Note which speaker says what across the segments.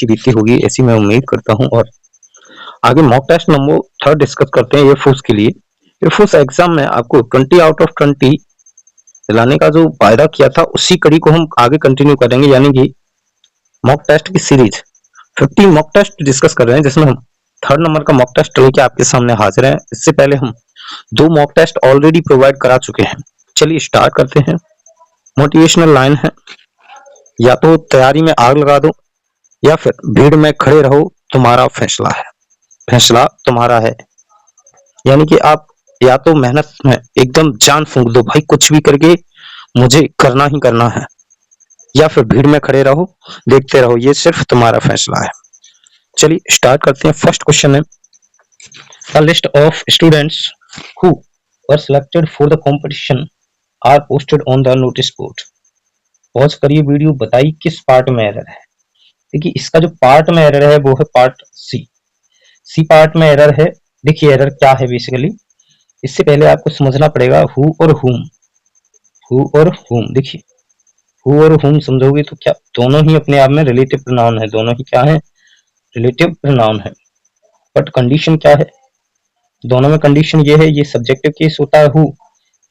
Speaker 1: अच्छी बीती होगी ऐसी मैं उम्मीद करता हूँ। और आगे मॉक टेस्ट नंबर 3 डिस्कस करते हैं एयरफोर्स के लिए। एयरफोर्स एग्जाम में आपको 20 आउट ऑफ 20 दिलाने का जो वायदा किया था उसी कड़ी को हम आगे कंटिन्यू करेंगे, यानी कि मॉक टेस्ट की सीरीज 50 मॉक टेस्ट डिस्कस कर रहे हैं, जिसमें हम 3rd नंबर का मॉक टेस्ट लेके आपके सामने हाजिर हैं। इससे पहले हम 2 मॉक टेस्ट ऑलरेडी प्रोवाइड करा चुके हैं। चलिए स्टार्ट करते हैं। मोटिवेशनल लाइन है, या तो तैयारी में आग लगा दो या फिर भीड़ में खड़े रहो, तुम्हारा फैसला है, फैसला तुम्हारा है। यानी कि आप या तो मेहनत में एकदम जान फूंक दो, भाई कुछ भी करके मुझे करना ही करना है, या फिर भीड़ में खड़े रहो, देखते रहो, ये सिर्फ तुम्हारा फैसला है। चलिए स्टार्ट करते हैं। फर्स्ट क्वेश्चन है, A list of students who were selected for the competition are posted on the notice board. Pause करिए वीडियो, बताइए किस पार्ट में एरर है। देखिए इसका जो पार्ट में एरर है वो है पार्ट सी पार्ट में एरर है। देखिए एरर क्या है बेसिकली, इससे पहले आपको समझना पड़ेगा हु और हुम। देखिए हु और हुम समझोगे तो क्या दोनों ही अपने आप में रिलेटिव प्रोनाउन है, दोनों ही क्या है, रिलेटिव प्रोनाउन है। बट कंडीशन क्या है, दोनों में कंडीशन ये है, ये सब्जेक्टिव केस होता है हु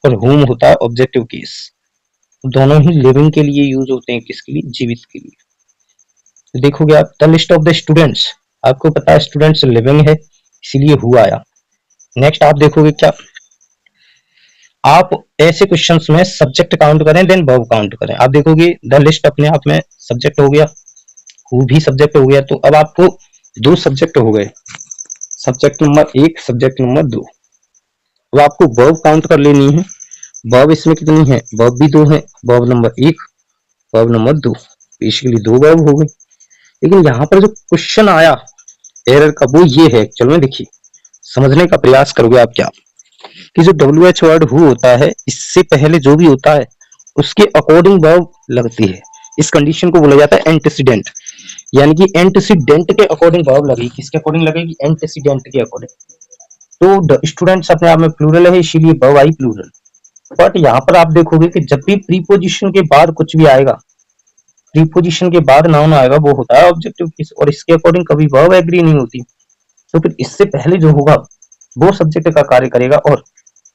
Speaker 1: और हुम होता है ऑब्जेक्टिव केस। दोनों ही लिविंग के लिए यूज होते हैं, किसके लिए, जीवित के लिए। तो देखोगे आप the list of the students, आपको पता है स्टूडेंट्स लिविंग है इसीलिए हु आया। नेक्स्ट आप देखोगे क्या, आप ऐसे क्वेश्चंस में सब्जेक्ट काउंट करें देन वर्ब काउंट करें। आप देखोगे द लिस्ट अपने आप में सब्जेक्ट हो गया, हु भी सब्जेक्ट हो गया, तो अब आपको 2 सब्जेक्ट हो गए, सब्जेक्ट नंबर 1 सब्जेक्ट नंबर 2। अब आपको वर्ब काउंट कर लेनी है। वर्ब इसमें कितनी है, वर्ब भी 2 है, verb number 1 verb number 2, basically 2 verb हो गई। लेकिन यहाँ पर जो क्वेश्चन आया एरर का वो ये है एक्चुअल में। देखिए समझने का प्रयास करोगे आप क्या, कि जो WH वर्ड हु होता है इससे पहले जो भी होता है उसके अकॉर्डिंग वर्ब लगती है। इस कंडीशन को बोला जाता है एंटीसीडेंट, यानी कि एंटीसीडेंट के अकॉर्डिंग वर्ब लगेगी। किसके अकॉर्डिंग लगेगी, एंटीसीडेंट के अकॉर्डिंग। तो स्टूडेंट्स अपने आप में प्लूरल है इसीलिए वर्ब आई प्लूरल। बट यहाँ पर आप देखोगे कि जब भी प्रीपोजिशन के बाद कुछ भी आएगा, प्रीपोजिशन के बाद नाउन आएगा वो होता है ऑब्जेक्टिव केस, और इसके अकॉर्डिंग कभी वर्ब एग्री नहीं होती। तो फिर इससे पहले जो होगा वो सब्जेक्ट का कार्य करेगा। और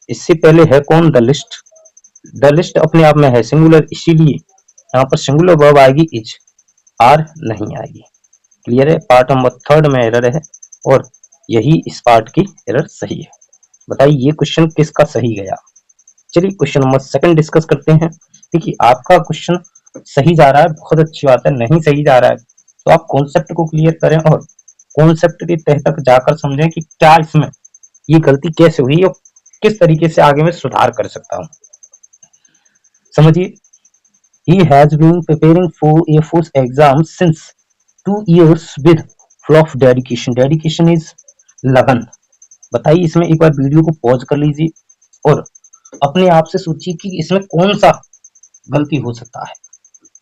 Speaker 1: इससे पहले है कौन, द लिस्ट। द लिस्ट अपने आप में है सिंगुलर, इसीलिए यहाँ पर सिंगुलर वर्ब आएगी इज, आर नहीं आएगी। क्लियर है, पार्ट नंबर 3 में एरर है और यही इस पार्ट की एरर सही है। बताइए ये क्वेश्चन किसका सही गया। चलिए क्वेश्चन नंबर 2 डिस्कस करते हैं। देखिए आपका क्वेश्चन सही जा रहा है, बहुत अच्छी बात है। नहीं सही जा रहा है तो आप कॉन्सेप्ट को क्लियर करें और कॉन्सेप्ट के तह तक जाकर समझें कि क्या इसमें ये गलती कैसे हुई और किस तरीके से आगे मैं सुधार कर सकता हूँ। समझिए, he has been preparing for Air Force exam since 2 years with full of dedication. Dedication is लगन। बताइए इसमें एक बार वीडियो को पॉज कर लीजिए और अपने आप से सोचिए कि इसमें कौन सा गलती हो सकता है।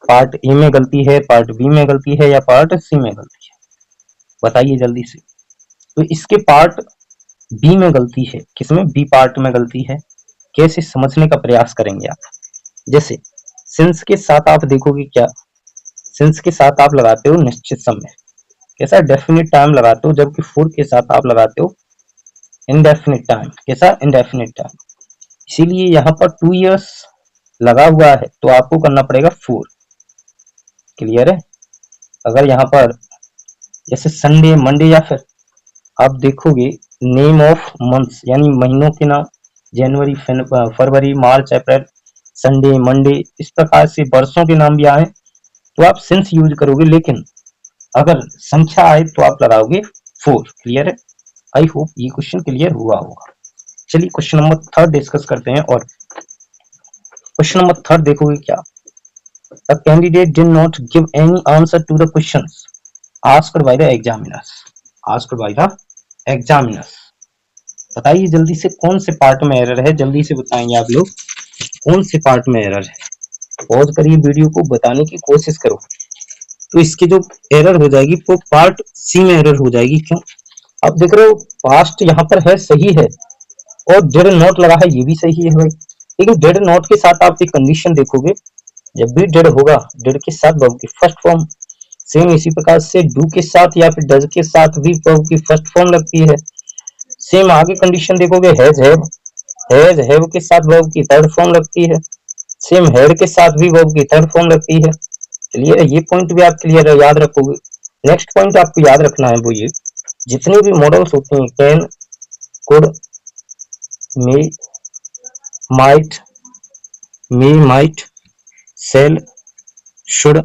Speaker 1: पार्ट ए में गलती है, पार्ट बी में गलती है, या पार्ट सी में गलती है, बताइए जल्दी से। तो इसके पार्ट बी में गलती है, किसमें, बी पार्ट में गलती है। कैसे समझने का प्रयास करेंगे आप। जैसे सिंस के साथ आप देखोगे क्या, सिंस के साथ आप लगाते हो निश्चित समय, कैसा, डेफिनिट टाइम लगाते हो, जबकि फॉर के साथ आप लगाते हो इनडेफिनिट टाइम, कैसा, इनडेफिनिट टाइम। इसीलिए यहाँ पर 2 इयर्स लगा हुआ है तो आपको करना पड़ेगा 4। क्लियर है। अगर यहाँ पर जैसे संडे, मंडे, या फिर आप देखोगे नेम ऑफ मंथ्स यानी महीनों के नाम, जनवरी, फरवरी, मार्च, अप्रैल, संडे, मंडे, इस प्रकार से वर्षों के नाम भी आए तो आप सिंस यूज करोगे। लेकिन अगर संख्या आए तो आप लगाओगे 4। क्लियर है। आई होप ये क्वेश्चन क्लियर हुआ होगा। चलिए क्वेश्चन नंबर 3 डिस्कस करते हैं। और क्वेश्चन नंबर 3 देखोगे क्या, A candidate did not give any answer to the questions asked by the examiners. Asked by the examiners. बताइए जल्दी से कौन से पार्ट में एरर है, जल्दी से बताएंगे आप लोग कौन से पार्ट में एरर है। पॉज करिए वीडियो को, बताने की कोशिश करो। तो इसकी जो एरर हो जाएगी वो पार्ट सी में एरर हो जाएगी। क्यों, आप देख रहे हो पास्ट यहाँ पर है, सही है, और डिड नॉट लगा है, ये भी सही है भाई। लेकिन डिड नॉट के साथ आप एक कंडीशन देखोगे, जब भी डिड होगा, डिड के साथ वर्ब की फर्स्ट फॉर्म सेम इसी प्रकार से डू के साथ या फिर डज के साथ भी वर्ब की फर्स्ट फॉर्म लगती है। सेम आगे कंडीशन देखोगे, हैज हैव के साथ वर्ब की थर्ड फॉर्म लगती है। सेम हैड के साथ भी वर्ब की थर्ड फॉर्म लगती है। क्लियर है, ये पॉइंट भी आप क्लियर है, याद रखोगे। नेक्स्ट पॉइंट आपको याद रखना है वो ये, जितने भी मॉडल्स होते हैं, can, could, may, might, shall, should,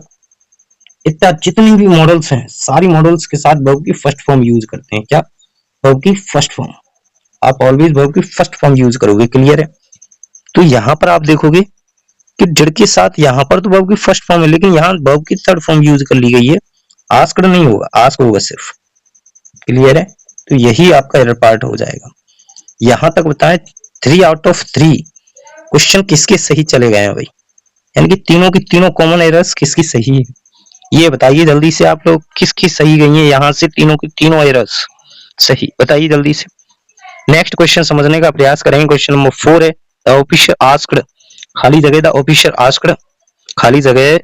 Speaker 1: इतना जितने भी मॉडल्स हैं, सारी मॉडल्स के साथ वर्ब की फर्स्ट फॉर्म यूज करते हैं। क्या? वर्ब की फर्स्ट फॉर्म। आप ऑलवेज वर्ब की फर्स्ट फॉर्म यूज करोगे। क्लियर है? तो यहां पर आप देखोगे कि डिड के साथ यहां पर तो वर्ब की फर्स्ट फॉर्म है, लेकिन यहाँ वर्ब की थर्ड फॉर्म यूज कर ली गई है। आस्क्ड नहीं होगा, आस्क होगा सिर्फ। क्लियर है? तो यही आपका एरर पार्ट हो जाएगा। यहां तक बताएं 3 आउट ऑफ 3 क्वेश्चन किसके सही चले गए हैं भाई, यानी कि तीनों की तीनों कॉमन एरर्स किसकी सही है, ये बताइए जल्दी से आप लोग, किसकी सही गई है यहां से तीनों की तीनों एरर्स सही, बताइए जल्दी से। नेक्स्ट क्वेश्चन समझने का प्रयास करेंगे। क्वेश्चन नंबर 4 है, द ऑफिसर आस्क्ड, खाली जगह द ऑफिसर आस्क्ड, खाली जगह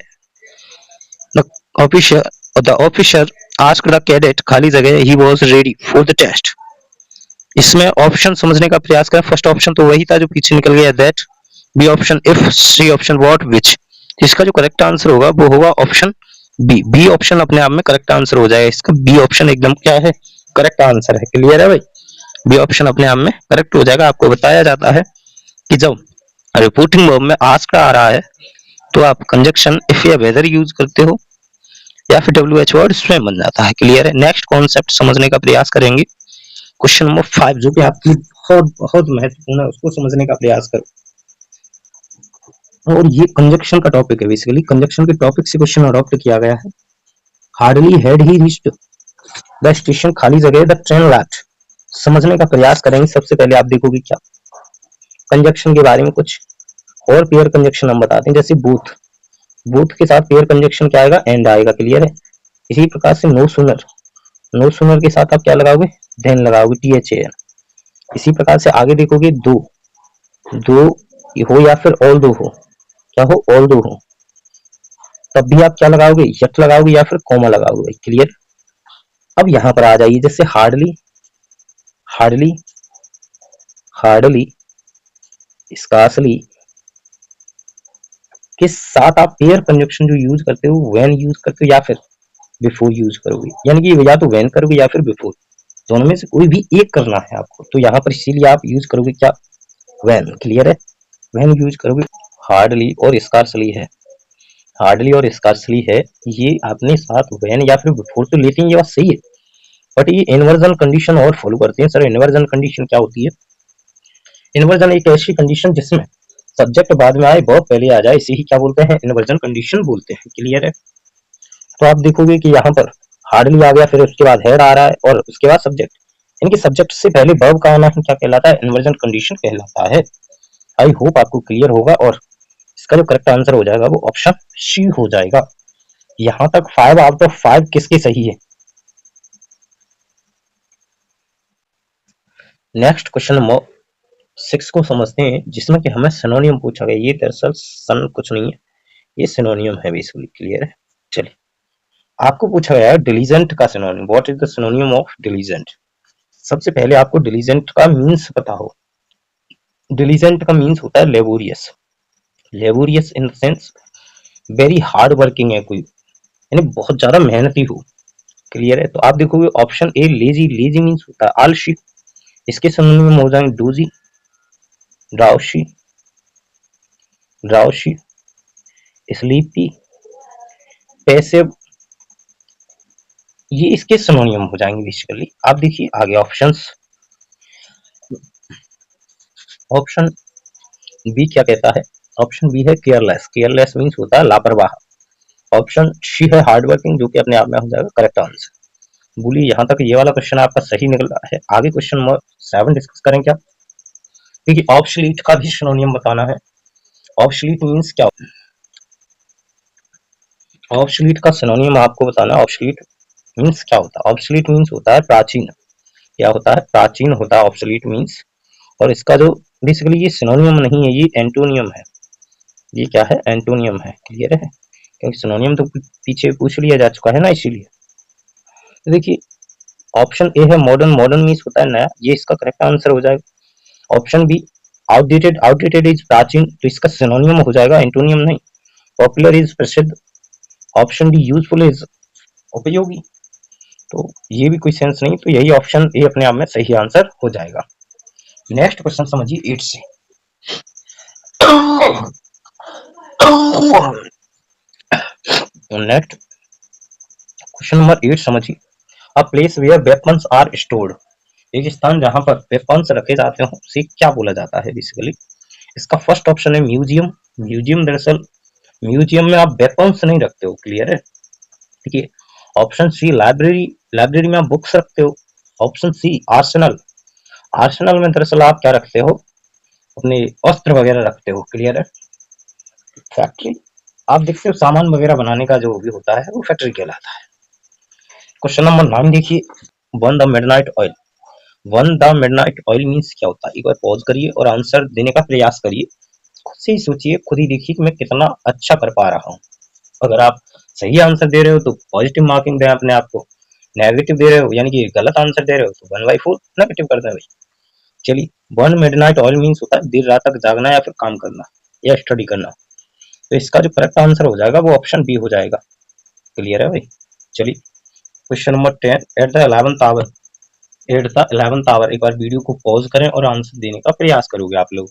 Speaker 1: the officer, the officer asked the cadet, खाली जगह he was ready for the test. इसमें ऑप्शन समझने का प्रयास करें। फर्स्ट ऑप्शन तो वही था जो पीछे निकल गया, that. B option if, C option what, which. इसका जो करेक्ट आंसर होगा वो होगा ऑप्शन बी। बी ऑप्शन अपने आप में करेक्ट आंसर हो जाएगा। इसका बी ऑप्शन एकदम क्या है, करेक्ट आंसर है। क्लियर है भाई? बी ऑप्शन अपने आप में करेक्ट हो जाएगा। आपको बताया जाता है कि जब रिपोर्टिंग वर्ब में आस्क्ड आ रहा है तो आप कंजक्शन इफ या वेदर यूज करते हो, या फिर डब्ल्यू एच वर्ड स्वयं बन जाता है। क्लियर है? नेक्स्ट कॉन्सेप्ट समझने का प्रयास करेंगे। क्वेश्चन नंबर 5 जो कि आपके लिए बहुत बहुत महत्वपूर्ण है, उसको समझने का प्रयास करो। और ये कंजक्शन का टॉपिक है। बेसिकली कंजक्शन के टॉपिक से क्वेश्चन अडॉप्ट किया गया है। Hardly had he reached the station, खाली जगह द ट्रेन लैफ्ट। समझने का प्रयास करेंगे। सबसे पहले आप देखोगे क्या कंजक्शन के बारे में कुछ और पेयर कंजक्शन हम बताते हैं। जैसे बूथ, बूथ के साथ पेयर कंजक्शन क्या आएगा, एंड आएगा। क्लियर है? इसी प्रकार से नो सुनर, नो सुनर के साथ आप क्या लगाओगे, देन लगाओगे, टी एच ए एन। इसी प्रकार से आगे देखोगे दो, दो हो या फिर ऑल दो हो, क्या हो, ऑल दो हो, तब भी आप क्या लगाओगे, यट लगाओगे या फिर कॉमा लगाओगे। क्लियर? अब यहां पर आ जाइए, जैसे हार्डली, हार्डली, हार्डली, स्कार्सली के साथ आप पेयर कंजक्शन जो यूज करते हो, व्हेन यूज करते हो या फिर बिफोर यूज करोगे। यानी कि या तो व्हेन करोगे या फिर बिफोर, दोनों में से कोई भी एक करना है आपको। तो यहाँ पर इसीलिए आप यूज करोगे क्या, व्हेन। क्लियर है? व्हेन यूज करोगे। हार्डली और स्कार्सली है, हार्डली और स्कार्सली है, ये आपने साथ व्हेन या फिर बिफोर तो लेते हैं, ये बात सही है, बट ये इन्वर्जन कंडीशन और फॉलो करते हैं। सर इन्वर्जन कंडीशन क्या होती है? इन्वर्जन एक ऐसी कंडीशन जिसमें सब्जेक्ट बाद में आए, वर्ब पहले आ जाए, इसी ही क्या बोलते हैं, इन्वर्जन कंडीशन बोलते हैं। क्लियर है? तो आप देखोगे कि यहाँ पर हार्डली आ गया, फिर उसके बाद हेड आ रहा है और उसके बाद सब्जेक्ट, इनके सब्जेक्ट से पहले वर्ब का आना ही क्या कहलाता है, इन्वर्जन कंडीशन कहलाता है। आई होप आपको क्लियर होगा और इसका जो करेक्ट आंसर हो जाएगा वो ऑप्शन सी हो जाएगा। यहां तक 5 आउट ऑफ 5 किसके सही है। नेक्स्ट क्वेश्चन नंबर 6 को समझते हैं, जिसमें कि हमें सिनोनियम पूछा गया। ये दरअसल सन कुछ नहीं है, ये सिनोनियम है बेसिकली। क्लियर है? चलिए, आपको पूछा गया है डिलीजेंट का सिनोनियम। What is the सिनोनियम of diligent? सबसे पहले आपको डिलीजेंट का मीन्स पता हो। डिलीजेंट का मीन्स होता है laborious, laborious in the sense very hard working है कोई, यानी बहुत ज्यादा मेहनती हो। क्लियर है? तो आप देखोगे option a lazy, lazy means होता है आलसी। इसके सिनोनिम हो जाएंगे डोजी, ड्राउशी, ड्राउशी, स्लीपी, पैसिव, ये इसके सिनोनियम हो जाएंगे बेसिकली। आप देखिए आगे ऑप्शंस, ऑप्शन बी क्या कहता है, ऑप्शन बी है केयरलेस, केयरलेस मीन्स होता है लापरवाह। ऑप्शन सी है हार्ड वर्किंग, जो कि अपने आप में हो जाएगा करेक्ट आंसर। बोलिए यहाँ तक ये वाला क्वेश्चन आपका सही निकल रहा है। आगे क्वेश्चन नंबर 7 डिस्कस करें क्या, क्योंकि ऑब्सोलीट का भी सिनोनियम बताना है। ऑब्सोलीट मीन्स क्या, ऑब्सोलीट का सिनोनियम आपको बताना है। ऑब्सोलीट मीन्स क्या होता है? ऑब्सोलीट मीन्स होता है प्राचीन। क्या होता है? प्राचीन होता है ऑब्सोलीट मीन्स। और इसका जो बेसिकली ये सिनोनियम नहीं है, ये एंटोनियम है। ये क्या है? एंटोनियम है। क्लियर है? क्योंकि सिनोनियम तो पीछे पूछ लिया जा चुका है ना, इसीलिए। तो देखिए ऑप्शन ए है मॉडर्न, मॉडर्न मीन्स होता है नया, ये इसका करेक्ट आंसर हो जाएगा। Option B outdated, outdated is प्राचीन, तो इसका सिनोनियम हो जाएगा, एंटोनियम नहीं। पॉपुलर इज प्रसिद्ध। ऑप्शन डी यूजफुल इज उपयोगी, तो ये भी कोई सेंस नहीं, तो यही ऑप्शन ए अपने आप में सही आंसर हो जाएगा। नेक्स्ट क्वेश्चन समझिए 8 से। नेक्स्ट क्वेश्चन नंबर 8 समझिए। A place where weapons are stored, एक स्थान जहां पर वेपन्स रखे जाते हो उसे क्या बोला जाता है बेसिकली। इसका फर्स्ट ऑप्शन है म्यूजियम। म्यूजियम दरअसल म्यूजियम में आप वेपन्स नहीं रखते हो, क्लियर है, ठीक है। ऑप्शन सी लाइब्रेरी, लाइब्रेरी में आप बुक्स रखते हो। ऑप्शन सी आर्सेनल, आर्सेनल में दरअसल आप क्या रखते हो, अपने अस्त्र वगैरह रखते हो, क्लियर है। फैक्ट्री, आप देखते हो सामान वगैरह बनाने का जो भी होता है वो फैक्ट्री कहलाता है। क्वेश्चन नंबर 9 देखिए, one the midnight oil. One the midnight oil means क्या होता है, एक बार पॉज करिए और आंसर देने का प्रयास करिए, खुद से ही सोचिए, खुद ही देखिए कि मैं कितना अच्छा कर पा रहा हूँ। अगर आप सही आंसर दे रहे हो तो पॉजिटिव मार्किंग दें अपने आप को, नेगेटिव दे रहे हो यानी कि गलत आंसर दे रहे हो तो 1/4 नेगेटिव कर दें भाई। चलिए, वन मिडनाइट ऑयल मीन्स होता है देर रात तक जागना या फिर काम करना या स्टडी करना, तो इसका जो करेक्ट आंसर हो जाएगा वो ऑप्शन बी हो जाएगा, क्लियर है भाई। चलिए question number 10, at the 11th hour. At the 11th hour, एक बार वीडियो को पॉज करें और आंसर देने का प्रयास करोगे आप लोग।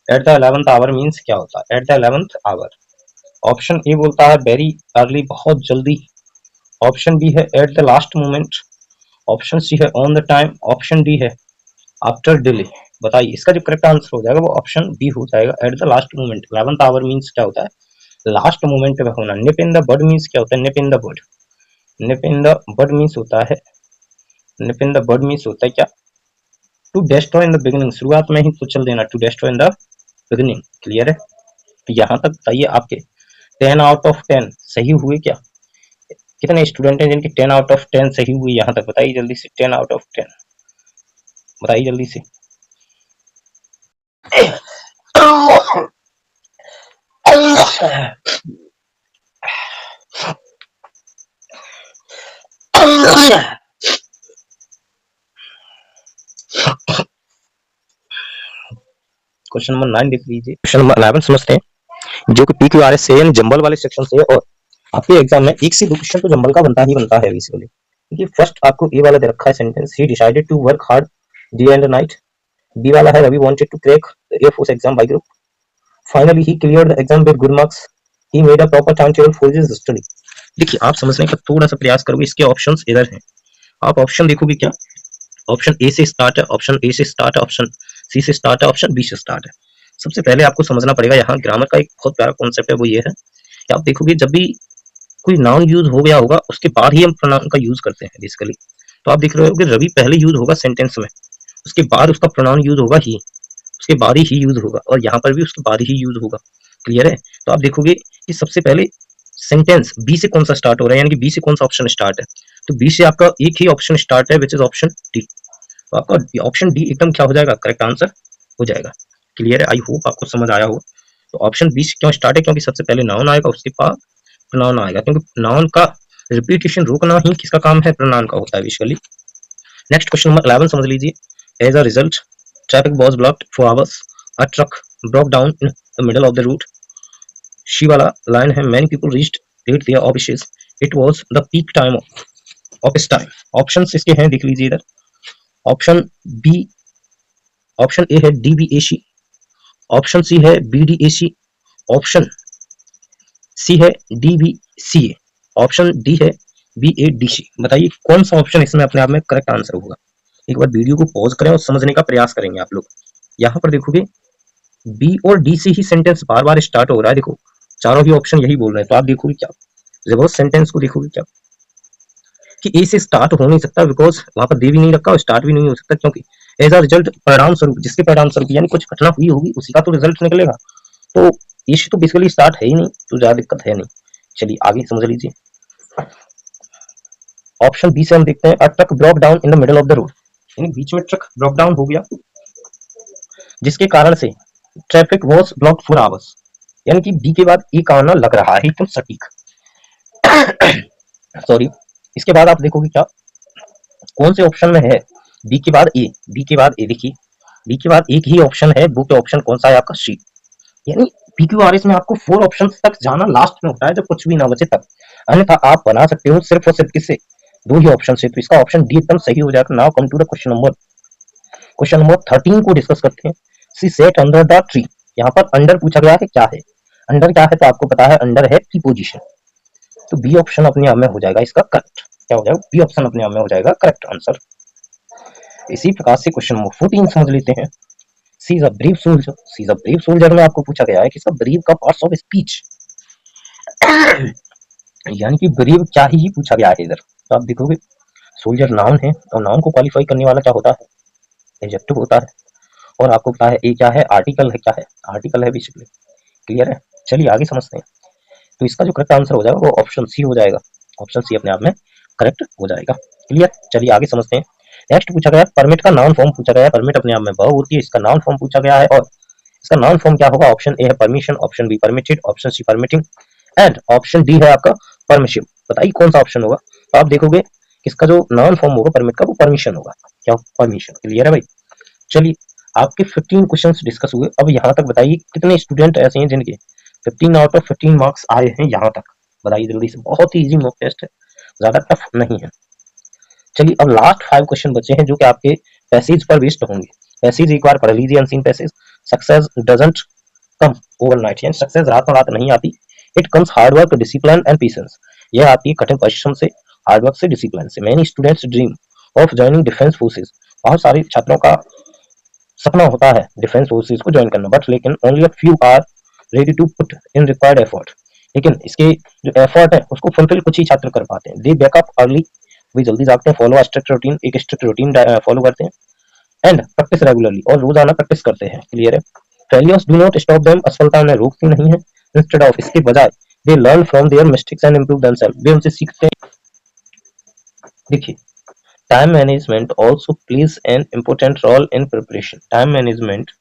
Speaker 1: Eight the 11th hour means क्या होता है, at the 11th hour. Option A बोलता है वेरी अर्ली, बहुत जल्दी। ऑप्शन बी है at the last moment. Option C है on the time. Option D है आफ्टर डिले। बताइए इसका जो करेक्ट आंसर हो जाएगा वो ऑप्शन बी हो जाएगा, at the last moment. 11th hour means क्या होता है, लास्ट मोमेंट में होना। निप इन द बड मीन्स क्या होता है, nip in the bud. Nip in the bud means होता है, nip in the bud means होता है क्या, to destroy in the beginning, शुरुआत में ही कुचल देना, to destroy in the beginning, clear है। तो यहाँ तक बताइए आपके 10 आउट ऑफ 10 सही हुए क्या, कितने स्टूडेंट हैं जिनके 10 आउट ऑफ 10 सही हुए, यहाँ तक बताइए जल्दी से, 10 आउट ऑफ 10 बताइए जल्दी से। क्वेश्चन नंबर 9 देख लीजिए। क्वेश्चन नंबर 11 समझते हैं, जो कि PQRS से यानी जंबल वाले सेक्शन से है, और आपके एग्जाम में एक से दो क्वेश्चन तो जंबल का बनता ही बनता है बेसिकली। देखिए फर्स्ट आपको ए वाला दे रखा है sentence, he decided to work hard day and night. B वाला है Ravi wanted to crack the air force exam by group. Finally he cleared the exam with good marks. He made a proper time table for his study. देखिए आप समझने का थोड़ा सा प्रयास करोगे, इसके ऑप्शंस इधर हैं, आप ऑप्शन देखोगे क्या, ऑप्शन ए से स्टार्ट है, ऑप्शन ए से स्टार्ट है, ऑप्शन सी से स्टार्ट है, ऑप्शन बी से स्टार्ट है। सबसे पहले आपको समझना पड़ेगा, यहाँ ग्रामर का एक बहुत प्यारा कॉन्सेप्ट है, वो ये है कि आप देखोगे जब भी कोई नाउन यूज हो गया होगा उसके बाद ही हम प्रोनाउन का यूज करते हैं बेसिकली। तो आप देख रहे हो कि रवि पहले यूज होगा सेंटेंस में, उसके बाद उसका प्रोनाउन यूज होगा ही, उसके बाद ही यूज होगा, और यहाँ पर भी उसके बाद ही यूज होगा, क्लियर है। तो आप देखोगे कि सबसे पहले सेंटेंस बी से कौन सा स्टार्ट हो रहा है, यानी कि बी से कौन सा ऑप्शन स्टार्ट है, तो बी से आपका एक ही ऑप्शन स्टार्ट है विच इज ऑप्शन डी। तो आपका ऑप्शन डी एकदम क्या हो जाएगा, करेक्ट आंसर हो जाएगा, क्लियर है। आई होप आपको समझ आया हो। तो ऑप्शन बी से क्यों स्टार्ट है, क्योंकि सबसे पहले नाउन आएगा उसके बाद प्रोनाउन आएगा, क्योंकि नाउन का रिपीटेशन रोकना ही किसका काम है, प्रोनाउन का होता है बेसिकली। नेक्स्ट क्वेश्चन नंबर 11 समझ लीजिए। As a result traffic was blocked for hours, a truck broke down in the middle of the route. She वाला लाइन है, many people reached at their offices, it was the peak time office time. Options इसके हैं, देख लीजिए इधर। Option B, option A है DBAC, option C है BDAC, option C है DBCA, ऑप्शन डी है BADC। बताइए कौन सा ऑप्शन इसमें अपने आप में करेक्ट आंसर होगा। एक बार वीडियो को पॉज करें और समझने का प्रयास करेंगे आप लोग। यहाँ पर देखोगे बी और डी से ही सेंटेंस बार बार स्टार्ट हो रहा है, देखो चारों ही ऑप्शन यही बोल रहे हैं। तो आप देखोगे क्या, रिवर्स सेंटेंस को देखोगे क्या, कि ए से स्टार्ट हो नहीं सकता, बिकॉज वहां पर दे भी नहीं रखा और स्टार्ट भी नहीं हो सकता, क्योंकि एज अ रिजल्ट परिणाम स्वरूप, जिसके परिणाम स्वरूप यानी कुछ घटना हुई होगी उसी का तो रिजल्ट निकलेगा। तो ए से तो बेसिकली स्टार्ट है ही नहीं, तो ज्यादा दिक्कत है नहीं। चलिए आगे समझ लीजिए। ऑप्शन बी से हम देखते हैं, a truck broke down in the middle of the road, यानी बीच में ट्रक ब्रोक डाउन हो गया जिसके कारण से traffic was blocked for hours, यानी कि बी के बाद ए का आना लग रहा है एकदम सटीक। सॉरी। इसके बाद आप देखोगे क्या कौन से ऑप्शन में है, बी के बाद ए, बी के बाद ए, देखिए बी के बाद एक ही ऑप्शन है, वो के ऑप्शन कौन सा है आपका, सी। यानी पीक्यूआरएस में आपको 4 ऑप्शंस तक जाना लास्ट में होता है, जब कुछ भी ना बचे तब, अन्यथा आप बना सकते हो सिर्फ और सिर्फ किससे, 2 ही ऑप्शन से। तो इसका ऑप्शन डी एकदम सही हो जाएगा। Now come to the question number 13 को डिस्कस करते हैं। C set under the tree, यहाँ पर अंडर पूछा गया है, क्या है अंडर, क्या है, तो आपको पता है अंडर है प्रीपोजिशन, तो बी ऑप्शन अपने आप में हो जाएगा इसका करेक्ट। क्या हो जाएगा, बी ऑप्शन अपने आप में हो जाएगा करेक्ट आंसर। इसी प्रकार से क्वेश्चन नंबर 14 समझ लेते हैं। C is a brief soldier, C is a brief soldier में आपको पूछा गया है कि इसका ब्रीफ का पार्ट्स ऑफ स्पीच, यानी कि ब्रीफ क्या ही पूछा गया है इधर। तो आप देखोगे सोल्जर नाउन है, और नाउन को क्वालिफाई करने वाला क्या होता है, एडजेक्टिव होता है। और आपको पता है ए क्या है, आर्टिकल है, क्या है, आर्टिकल है बेसिकली। क्लियर है, चलिए आगे समझते हैं। तो इसका जो करेक्ट आंसर हो जाएगा वो ऑप्शन सी हो जाएगा, ऑप्शन सी अपने आप में करेक्ट हो जाएगा। क्लियर, चलिए आगे समझते हैं। नेक्स्ट पूछा गया परमिट का नाउन फॉर्म पूछा गया है। परमिट अपने आप में वर्ब होती है, इसका नाउन फॉर्म पूछा गया है, और इसका नाउन फॉर्म क्या होगा, ऑप्शन ए है permission, option B permitted, option C permitting, and option D है आपका परमिशिव। बताइए कौन सा ऑप्शन होगा। तो आप देखोगे इसका जो नाउन फॉर्म होगा परमिट का वो परमिशन होगा। क्या, परमिशन। क्लियर है भाई। चलिए आपके 15 क्वेश्चंस डिस्कस हुए। अब यहाँ तक बताइए कितने स्टूडेंट ऐसे हैं जिनके 15 आउट ऑफ 15 मार्क्स आए हैं यहाँ तक, बताइए जल्दी से। बहुत ही इजी मॉक टेस्ट है, ज्यादा टफ नहीं है। चलिए अब लास्ट 5 क्वेश्चन बचे हैं जो कि आपके पैसेज पर बेस्ड होंगे। पैसेज एक बार पढ़ लीजिए, unseen passage. Success doesn't come overnight, यानी सक्सेस रातों रात नहीं आती। It comes hard work, discipline and patience, यह आती है कठिन परिश्रम से, हार्ड वर्क से, डिसिप्लिन से। Many students dream of joining defence forces, बहुत सारे छात्रों का सपना होता है डिफेंस फोर्सेज को ज्वाइन करना, बट लेकिन only a few are ready to put in required effort, लेकिन इसके जो एफर्ट है उसको फुलफिल कुछ ही छात्र कर पाते हैं। दे बैकअप अर्ली, वे जल्दी जागते हैं। फॉलो स्ट्रिक्ट रूटीन, एक स्ट्रिक्ट रूटीन फॉलो करते हैं। एंड प्रैक्टिस रेगुलरली, और रोजाना प्रैक्टिस करते हैं। क्लियर है। Failures do not stop them, असफलता उन्हें रोकती नहीं है। इंस्टेड ऑफ, इसके बजाय, they learn from their mistakes and improve themselves, वे उनसे सीखते हैं। देखिए time management also plays an important role in preparation, time management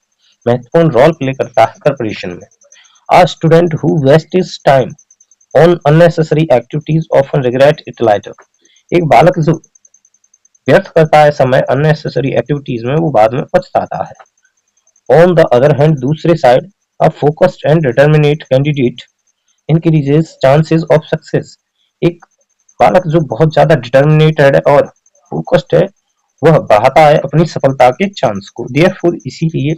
Speaker 1: महत्वपूर्ण रोल प्ले करता है प्रिपरेशन में। A student who wastes his time on unnecessary activities often regret it later, एक बालक जो व्यर्थ करता है समय unnecessary activities में, वो बाद में पछताता है। On the other hand, दूसरे side, a focused and determined candidate increases chances of success, एक बालक जो बहुत ज्यादा डिटर्मिनेटेड है और फोकस्ड है, वह बढ़ाता है अपनी सफलता के चांस को। Therefore, इसीलिए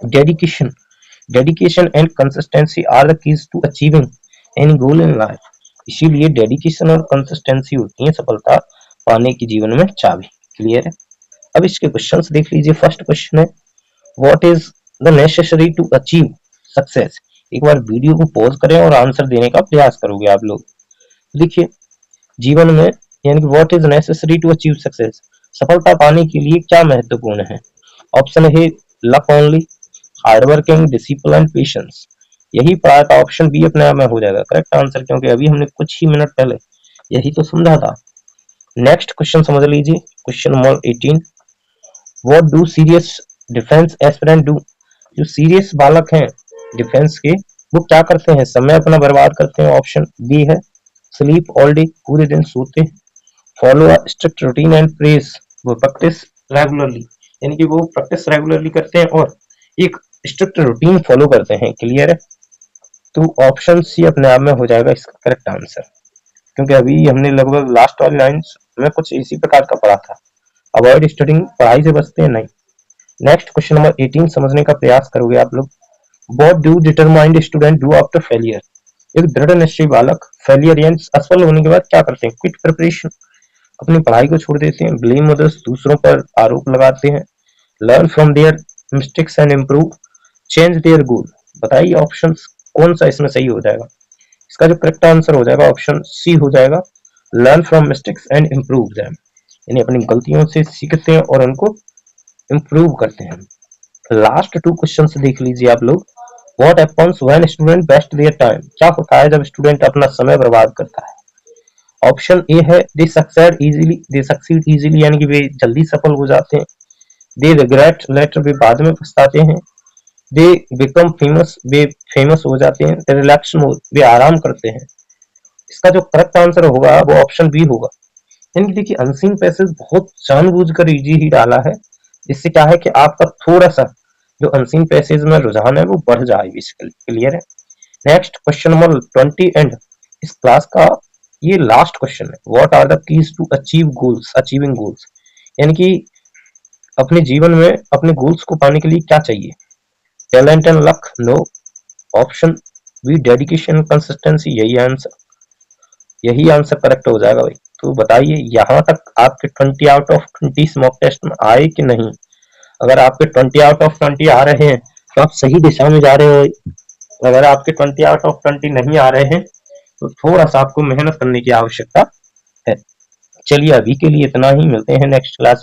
Speaker 1: dedication dedication and consistency are the keys to achieving any goal in life, इसीलिए डेडिकेशन और कंसिस्टेंसी होती है सफलता पाने की जीवन में चाबी। क्लियर है। अब इसके क्वेश्चंस देख लीजिए। फर्स्ट क्वेश्चन है what is the necessary to achieve success, एक बार वीडियो को पॉज करें और आंसर देने का प्रयास करोगे आप लोग। देखिए जीवन में, यानी कि what is necessary to achieve success, सफलता पाने के लिए क्या महत्वपूर्ण है। ऑप्शन है luck only, hard working, discipline, patience, यही पढ़ा था। ऑप्शन बी अपने आप में हो जाएगा करेक्ट आंसर, क्योंकि अभी हमने कुछ ही मिनट पहले यही तो समझा था। नेक्स्ट क्वेश्चन समझ लीजिए, question number 18। What do serious defence aspirant do, जो सीरियस बालक हैं डिफेंस के, वो क्या करते हैं, समय अपना बर्बाद करते हैं। ऑप्शन बी है स्लीप ऑल डे, पूरे दिन सोते हैं। Follow a strict routine and press, वो प्रैक्टिस रेगुलरली, यानी कि वो प्रैक्टिस रेगुलरली करते हैं और एक स्ट्रिक्ट रूटीन फॉलो करते हैं। क्लियर है। तो ऑप्शन सी अपने आप में हो जाएगा इसका करेक्ट आंसर, क्योंकि अभी हमने लगभग लास्ट वाली लाइंस में कुछ इसी प्रकार का पढ़ा था। अवॉइड स्टडिंग, पढ़ाई से बचते हैं नहीं। नेक्स्ट क्वेश्चन नंबर 18 समझने का प्रयास करोगे आप लोग। What do determined student do after failure, एक दृढ़ निश्चयी बालक फेलियर यानी असफल होने के बाद क्या करते हैं, क्विट प्रिपरेशन, अपनी पढ़ाई को छोड़ देते हैं। ब्लेम अदर्स, दूसरों पर आरोप लगाते हैं। Learn from their mistakes and improve, change their गोल। बताइए ऑप्शन कौन सा इसमें सही हो जाएगा। इसका जो करेक्ट आंसर हो जाएगा ऑप्शन सी हो जाएगा, learn from mistakes and improve them, यानी अपनी गलतियों से सीखते हैं और उनको इम्प्रूव करते हैं। लास्ट 2 क्वेश्चन देख लीजिए आप लोग। What happens when student waste their time, क्या होता है जब स्टूडेंट अपना समय बर्बाद करता है। ऑप्शन ए है दे सक्सीड इजीली, यानी कि वे जल्दी सफल हो जाते हैं। दे रिग्रेट लेटर, वे बाद में पछताते हैं। They become famous, way famous हो जाते हैं। दे रिलैक्स मोर, वे आराम करते हैं। इसका जो करेक्ट आंसर होगा वो ऑप्शन बी होगा। यानी कि देखिए अनसीन पैसेज बहुत जानबूझकर इजी ही डाला है, जिससे क्या है कि आपका थोड़ा सा जो अनसीन पैसेज में रुझान है वो बढ़ जाए बेसिकली। क्लियर है। नेक्स्ट क्वेश्चन नंबर 20 एंड इस क्लास का ये लास्ट क्वेश्चन है। What are the keys to achieve goals, achieving goals, यानी कि अपने जीवन में अपने गोल्स को पाने के लिए क्या चाहिए? Talent and luck, no. Option B dedication consistency, यही आंसर करेक्ट हो जाएगा भाई। तो बताइए यहाँ तक आपके 20 आउट ऑफ 20 मॉक टेस्ट में आए कि नहीं? अगर आपके 20 आउट ऑफ 20 आ रहे हैं तो आप सही दिशा में जा रहे हो। अगर आपके 20 आउट ऑफ 20 नहीं आ रहे हैं तो थोड़ा सा आपको मेहनत करने की आवश्यकता है। चलिए अभी के लिए इतना ही, मिलते हैं नेक्स्ट क्लास में।